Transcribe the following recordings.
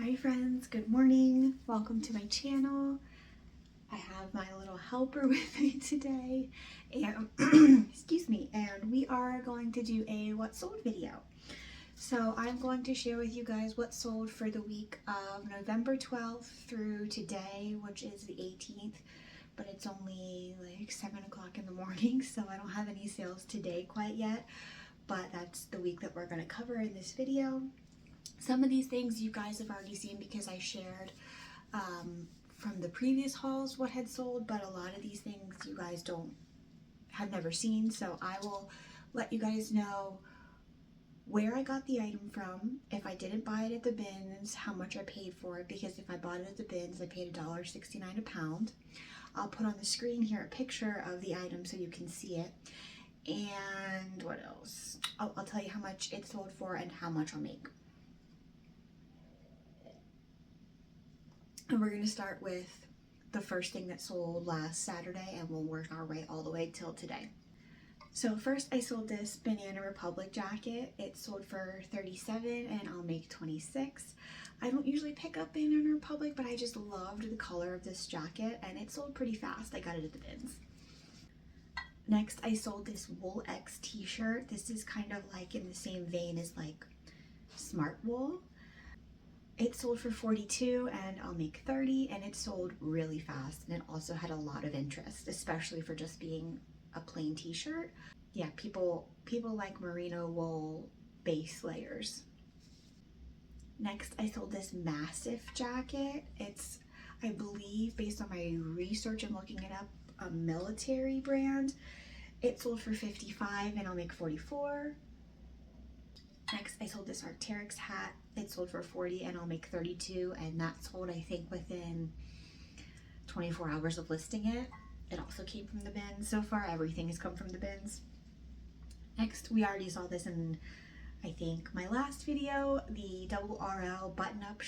Hi friends, good morning. Welcome to my channel. I have my little helper with me today and excuse me, and we are going to do a what sold video. So I'm going to share with you guys what sold for the week of November 12th through today, which is the 18th, but it's only like 7 o'clock in the morning, so I don't have any sales today quite yet, but that's the week that we're going to cover in this video. Some of these things you guys have already seen because I shared from the previous hauls what had sold, but a lot of these things you guys have never seen, so I will let you guys know where I got the item from, if I didn't buy it at the bins, how much I paid for it, because if I bought it at the bins I paid $1.69 a pound. I'll put on the screen here a picture of the item so you can see it. And what else? I'll tell you how much it sold for and how much I'll make. And we're going to start with the first thing that sold last Saturday, and we'll work our way all the way till today. So first I sold this Banana Republic jacket. It sold for $37 and I'll make $26. I don't usually pick up Banana Republic, but I just loved the color of this jacket and it sold pretty fast. I got it at the bins. Next I sold this Wool X t-shirt. This is kind of like in the same vein as like Smart Wool. It sold for $42 and I'll make $30, and it sold really fast, and it also had a lot of interest, especially for just being a plain t-shirt. Yeah, people like merino wool base layers. Next I sold this massive jacket. It's, I believe, based on my research and looking it up, a military brand. It sold for $55 and I'll make $44. Next I sold this Arc'teryx hat. It sold for $40 and I'll make $32, and that sold I think within 24 hours of listing it. It also came from the bins. So far everything has come from the bins. Next, we already saw this in I think my last video, the double RL button-up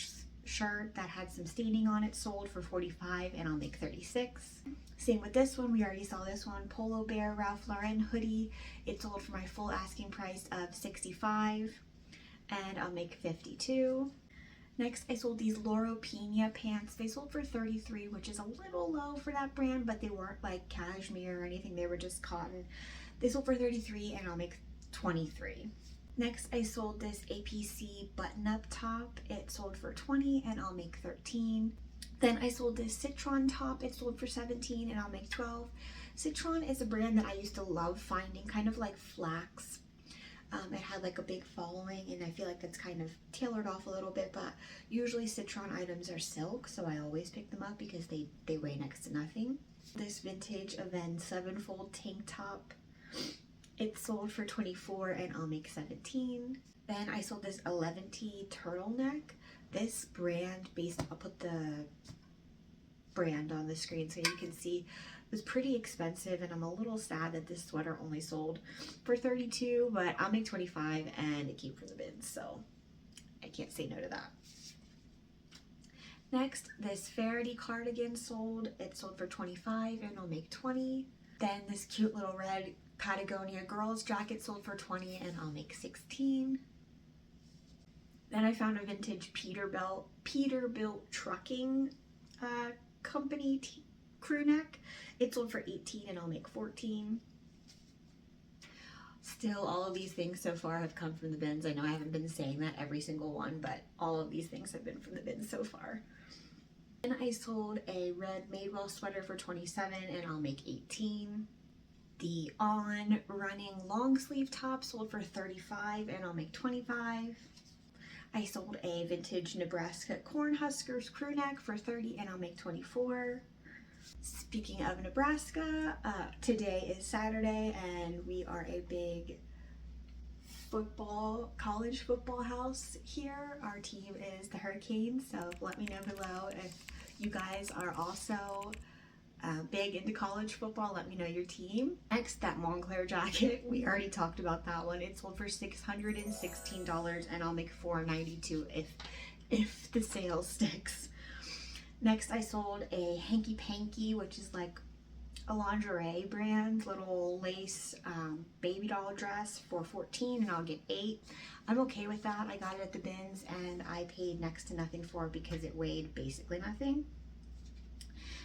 shirt that had some staining on it sold for $45 and I'll make $36. Same with this one, we already saw this one, Polo Bear Ralph Lauren hoodie. It sold for my full asking price of $65 and I'll make $52. Next I sold these Loro Pina pants. They sold for $33, which is a little low for that brand, but they weren't like cashmere or anything, they were just cotton. They sold for $33 and I'll make $23. Next I sold this APC button-up top. It sold for $20 and I'll make $13. Then I sold this Citron top. It sold for $17 and I'll make $12. Citron is a brand that I used to love finding, kind of like Flax. It had like a big following, and I feel like that's kind of tailored off a little bit, but usually Citron items are silk, so I always pick them up because they weigh next to nothing. This vintage Avenge 7-fold tank top. It sold for $24 and I'll make $17. Then I sold this 11T turtleneck. This brand, I'll put the brand on the screen so you can see, it was pretty expensive, and I'm a little sad that this sweater only sold for $32, but I'll make $25 and it came from the bins, so I can't say no to that. Next, this Faraday cardigan sold. It sold for $25 and I'll make $20. Then this cute little red Patagonia girls jacket sold for $20 and I'll make $16. Then I found a vintage Peterbilt trucking company crew neck. It sold for $18 and I'll make $14. Still, all of these things so far have come from the bins. I know I haven't been saying that every single one, but all of these things have been from the bins so far. Then I sold a red Madewell sweater for $27 and I'll make $18. The On Running long sleeve top sold for $35 and I'll make $25. I sold a vintage Nebraska Cornhuskers crew neck for $30 and I'll make $24. Speaking of Nebraska, today is Saturday and we are a big college football house here. Our team is the Hurricanes, so let me know below if you guys are also big into college football. Let me know your team. Next, that Montclair jacket, we already talked about that one. It sold for $616 and I'll make $492 if the sale sticks. Next I sold a hanky panky, which is like a lingerie brand little lace baby doll dress for 14 and I'll get 8. I'm okay with that. I got it at the bins and I paid next to nothing for it because it weighed basically nothing.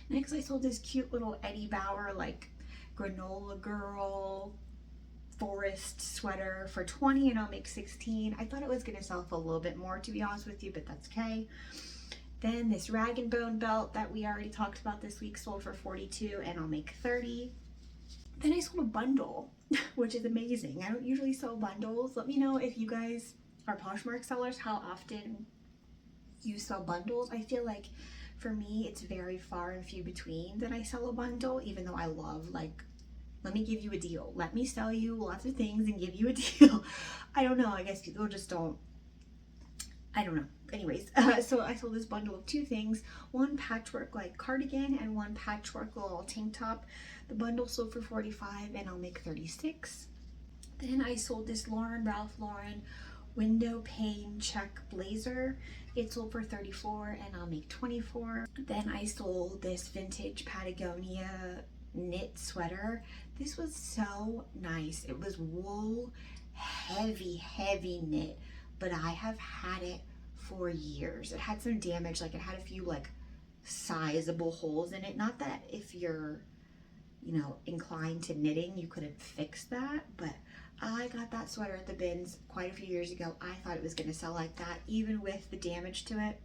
Next I sold this cute little Eddie Bauer like granola girl forest sweater for 20 and I'll make 16. I thought it was going to sell for a little bit more, to be honest with you, but that's okay. Then this rag and bone belt that we already talked about this week sold for 42 and I'll make 30. Then I sold a bundle, which is amazing. I don't usually sell bundles. Let me know if you guys are Poshmark sellers, how often you sell bundles. I feel like for me, it's very far and few between that I sell a bundle, even though I love, like, let me give you a deal. Let me sell you lots of things and give you a deal. I don't know. I guess people just don't. I don't know. Anyways, so I sold this bundle of 2 things. One patchwork like cardigan and one patchwork little tank top. The bundle sold for 45 and I'll make 36. Then I sold this Ralph Lauren window pane check blazer. It sold for 34 and I'll make 24. Then I sold this vintage Patagonia knit sweater. This was so nice. It was wool, heavy knit, but I have had it for years. It had some damage, like it had a few like sizable holes in it. Not that if you're, you know, inclined to knitting, you couldn't fix that, but I got that sweater at the bins quite a few years ago. I thought it was going to sell like that, even with the damage to it.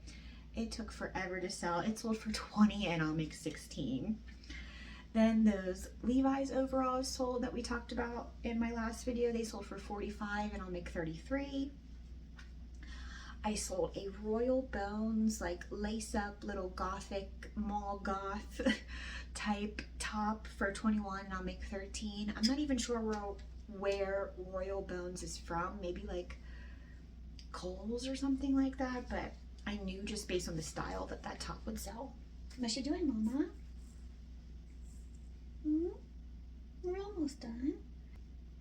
It took forever to sell. It sold for 20 and I'll make 16. Then those Levi's overalls sold that we talked about in my last video. They sold for 45 and I'll make 33. I sold a Royal Bones like lace up little gothic mall goth type top for 21 and I'll make 13. I'm not even sure where Royal Bones is from. Maybe like Kohl's or something like that, but I knew just based on the style that that top would sell. What you doing, Mama? We're almost done.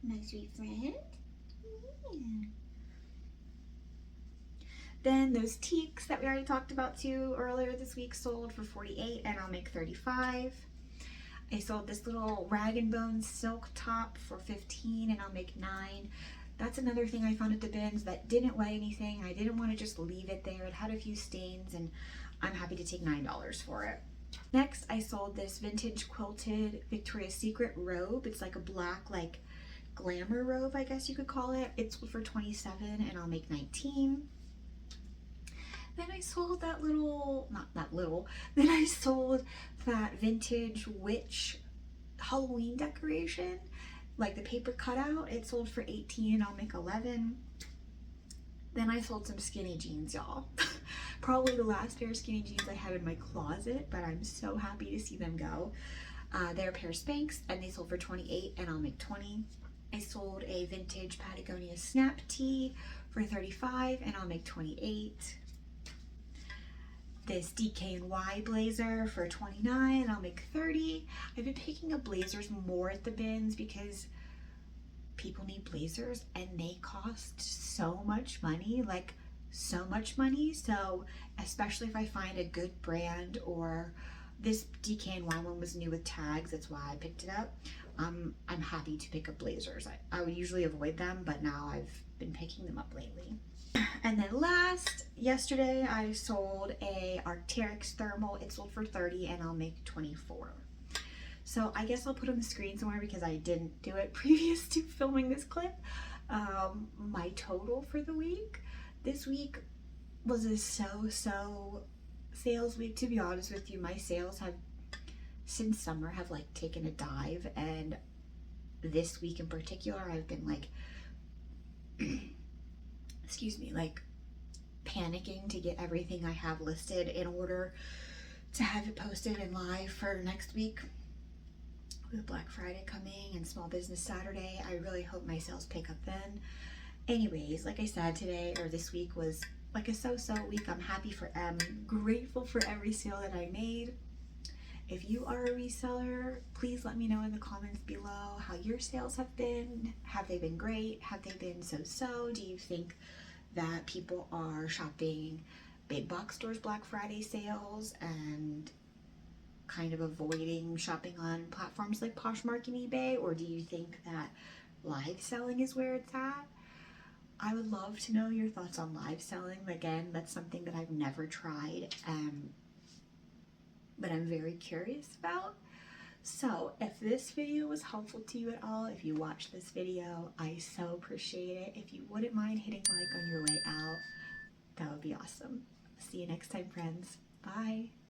My sweet friend. Yeah. Then those teaks that we already talked about too earlier this week sold for 48 and I'll make 35. I sold this little rag and bone silk top for 15 and I'll make 9. That's another thing I found at the bins that didn't weigh anything. I didn't want to just leave it there. It had a few stains and I'm happy to take $9 for it. Next, I sold this vintage quilted Victoria's Secret robe. It's like a black, like glamour robe, I guess you could call it. It's for 27 and I'll make 19. Then I sold that little, not that little, then I sold that vintage witch Halloween decoration, like the paper cutout. It sold for 18 and I'll make 11. Then I sold some skinny jeans, y'all. Probably the last pair of skinny jeans I have in my closet, but I'm so happy to see them go. They're a pair of Spanx and they sold for 28 and I'll make 20. I sold a vintage Patagonia snap tee for 35 and I'll make 28. This DKNY blazer for 29 and I'll make 30. I've been picking up blazers more at the bins because people need blazers and they cost so much money, like so much money. So especially if I find a good brand, or this DKNY one was new with tags, that's why I picked it up. I'm happy to pick up blazers. I would usually avoid them, but now I've been picking them up lately. And then last, yesterday I sold a Arc'teryx thermal. It sold for 30 and I'll make 24. So I guess I'll put on the screen somewhere because I didn't do it previous to filming this clip. My total for the week. This week was a so sales week, to be honest with you. My sales have, since summer, have like taken a dive, and this week in particular I've been like excuse me, like panicking to get everything I have listed in order to have it posted and live for next week. With Black Friday coming and Small Business Saturday, I really hope my sales pick up then. Anyways, like I said, today or this week was like a so-so week. I'm happy for, grateful for every sale that I made. If you are a reseller, please let me know in the comments below how your sales have been. Have they been great? Have they been so-so? Do you think that people are shopping big box stores Black Friday sales and kind of avoiding shopping on platforms like Poshmark and eBay, or do you think that live selling is where it's at? I would love to know your thoughts on live selling. Again, that's something that I've never tried, but I'm very curious about. So if this video was helpful to you at all, if you watched this video, I so appreciate it. If you wouldn't mind hitting like on your way out, that would be awesome. See you next time, friends. Bye.